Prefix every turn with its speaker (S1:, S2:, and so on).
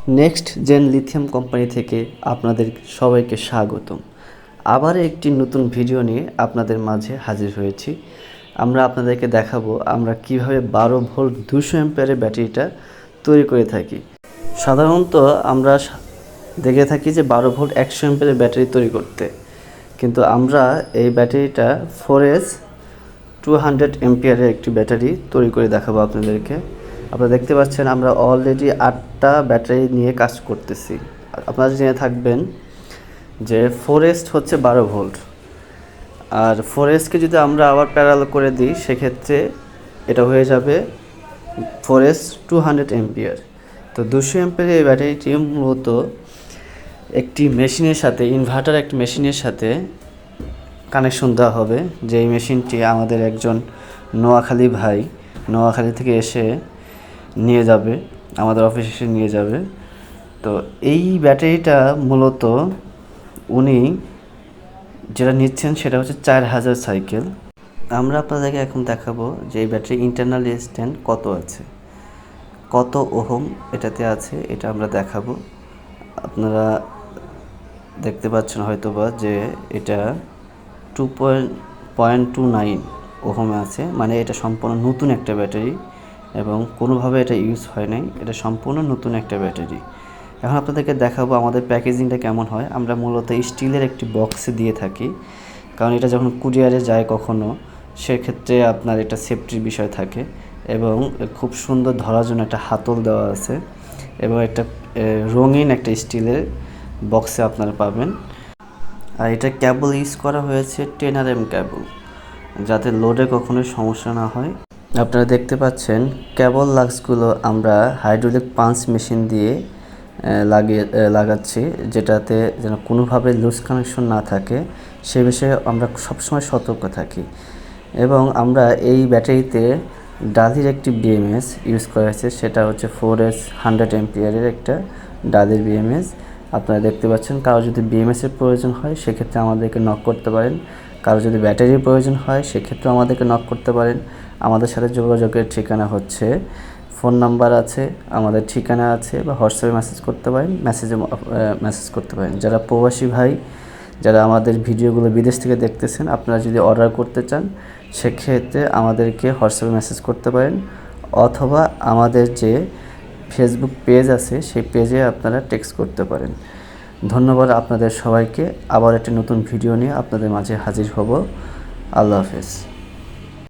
S1: Next gen lithium company থেকে আপনাদের সবাইকে স্বাগতম। আবার একটি নতুন ভিডিও নিয়ে আপনাদের মাঝে হাজির হয়েছি। আমরা আপনাদেরকে দেখাবো আমরা কিভাবে 12 ভোল্ট 200 অ্যাম্পিয়ারের ব্যাটারিটা তৈরি করে থাকি। সাধারণত আমরা দেখে থাকি যে 12 ভোল্ট 100 অ্যাম্পিয়ারের ব্যাটারি তৈরি করতে, কিন্তু আমরা এই ব্যাটারিটা 4S 200 অ্যাম্পিয়ারের একটি ব্যাটারি তৈরি করে দেখাবো আপনাদেরকে। আপনারা দেখতে পাচ্ছেন আমরা অলরেডি 8টা ব্যাটারি নিয়ে কাজ করতেছি। আপনারা জেনে থাকবেন যে 4S হচ্ছে 12 ভোল্ট, আর 4Sকে যদি আমরা আবার প্যারালাল করে দিই সেক্ষেত্রে এটা হয়ে যাবে 4S 200 অ্যাম্পিয়ার। তো 200 অ্যাম্পিয়ারের এই ব্যাটারিটি মূলত একটি মেশিনের সাথে, ইনভার্টার একটি মেশিনের সাথে কানেকশন দেওয়া হবে। যেই মেশিনটি আমাদের একজন নোয়াখালী থেকে এসে নিয়ে যাবে, আমাদের অফিসে এসে নিয়ে যাবে। তো এই ব্যাটারিটা মূলত উনি যেটা নিচ্ছেন সেটা হচ্ছে 4000 সাইকেল। আমরা আপনাদেরকে এখন দেখাবো যে এই ব্যাটারি ইন্টারনাল রেজিস্ট্যান্স কত আছে, কত ওহম এটাতে আছে, এটা আমরা দেখাবো। আপনারা দেখতে পাচ্ছেন হয়তোবা যে এটা 2.29 ওহমে আছে, মানে এটা সম্পূর্ণ নতুন একটা ব্যাটারি এবং কোনোভাবে এটা ইউজ হয় নাই, এটা সম্পূর্ণ নতুন একটা ব্যাটারি। এখন আপনাদেরকে দেখাবো আমাদের প্যাকেজিংটা কেমন হয়। আমরা মূলত স্টিলের একটি বক্সে দিয়ে থাকি, কারণ এটা যখন কুরিয়ারে যায় কখনো, সেক্ষেত্রে আপনার এটা সেফটির বিষয় থাকে এবং খুব সুন্দর ধরার জন্য একটা হাতল দেওয়া আছে এবং একটা রঙিন একটা স্টিলের বক্সে আপনারা পাবেন। আর এটা কেবল ইউজ করা হয়েছে 10 কেবল, যাতে লোডে কখনোই সমস্যা না হয়। আপনারা দেখতে পাচ্ছেন কেবল লাক্সগুলো আমরা হাইড্রোলিক পাঞ্চ মেশিন দিয়ে লাগাচ্ছি, যেটাতে যেন কোনোভাবে লুজ কানেকশন না থাকে সে বিষয়ে আমরা সবসময় সতর্ক থাকি। এবং আমরা এই ব্যাটারিতে ডালির একটি বিএমএস ইউজ করা হয়েছে, সেটা হচ্ছে 4S 100 অ্যাম্পিয়ারের একটা ডালির বিএমএস। আপনারা দেখতে পাচ্ছেন, কারো যদি বিএমএসের প্রয়োজন হয় সেক্ষেত্রে আমাদেরকে নক করতে পারেন, কারো যদি ব্যাটারির প্রয়োজন হয় সেক্ষেত্রে আমাদেরকে নক করতে পারেন। আমাদের সাথে যোগাযোগের ঠিকানা হচ্ছে, ফোন নাম্বার আছে, আমাদের ঠিকানা আছে, বা হোয়াটসঅ্যাপে মেসেজ করতে পারেন, মেসেজ করতে পারেন। যারা প্রবাসী ভাই, যারা আমাদের ভিডিওগুলো বিদেশ থেকে দেখতেছেন, আপনারা যদি অর্ডার করতে চান সেক্ষেত্রে আমাদেরকে হোয়াটসঅ্যাপে মেসেজ করতে পারেন, অথবা আমাদের যে ফেসবুক পেজ আছে সেই পেজে আপনারা টেক্সট করতে পারেন। ধন্যবাদ আপনাদের সবাইকে। আবার একটা নতুন ভিডিও নিয়ে আপনাদের মাঝে হাজির হব। আল্লাহ হাফেজ।